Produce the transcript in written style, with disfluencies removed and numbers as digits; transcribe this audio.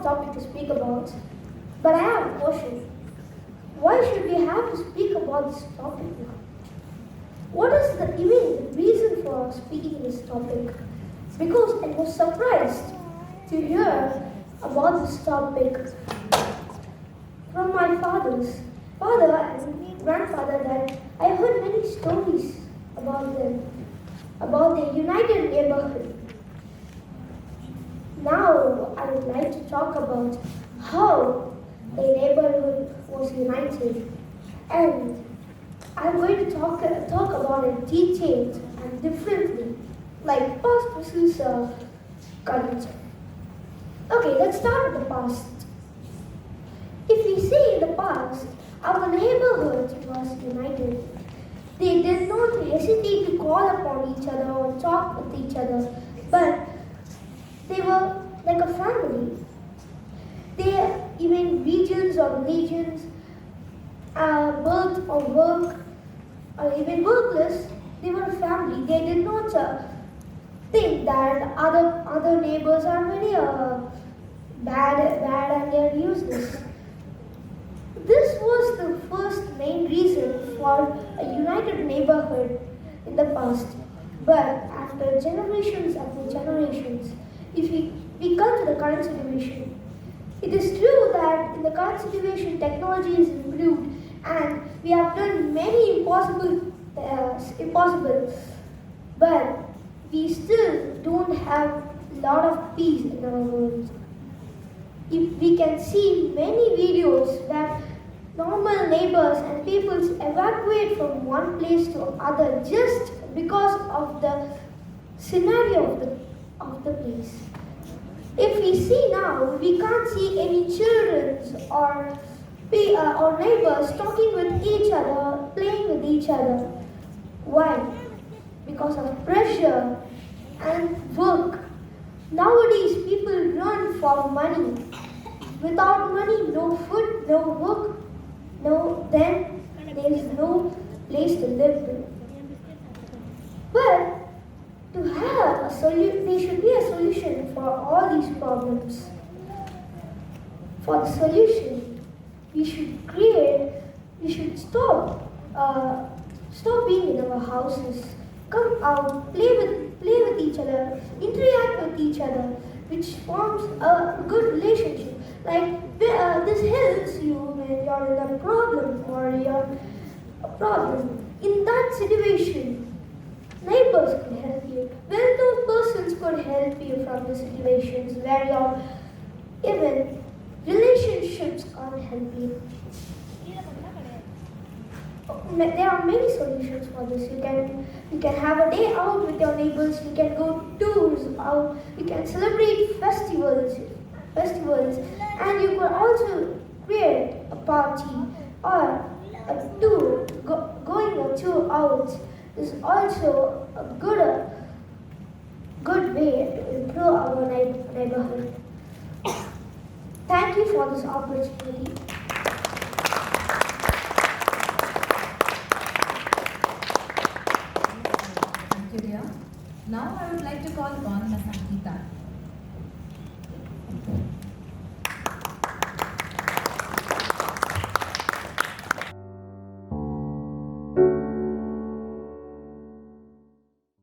topic to speak about, but I have a question. Why should we have to speak about this topic now? What is the even reason for speaking this topic? Because I was surprised to hear about this topic from my father and grandfather, that I heard many stories about them, about their united neighborhood. Now I would like to talk about how the neighborhood was united, and I'm going to talk about it detailed and differently, like past versus current. Okay, let's start with the past. If we see in the past, our neighborhood was united. They did not hesitate to call upon each other or talk with each other, but they were like a family. They, even regions or religions, birth or work, or even workless, they were a family. They did not think that other neighbors are very bad and they are useless. This was the first main reason for a united neighborhood in the past. But after generations, if we come to the current situation, it is true that in the current situation technology is improved and we have done many impossible, but we still don't have a lot of peace in our world. If we can see many videos where normal neighbors and people evacuate from one place to other just because of the scenario of the place. If we see now, we can't see any children or neighbors talking with each other, playing with each other. Why? Because of pressure and work. Nowadays, people run for money. Without money, no food, no work, then there is no place to live in. But to have a solution, there should be a solution for all these problems. For the solution, we should stop being in our houses, come out, play with each other, interact with each other, which forms a good relationship. Like this helps you when you're in a problem or you're a problem. In that situation, neighbors could help you. Well-known persons could help you from the situations where you're even relationships can't help you. There are many solutions for this. You can have a day out with your neighbors. You can go tours out. You can celebrate festivals, and you could also create a party or a tour. Going a tour out is also a good way to improve our neighborhood. Thank you for this opportunity. Thank you, dear. Now I would like to call upon Ms. Ankita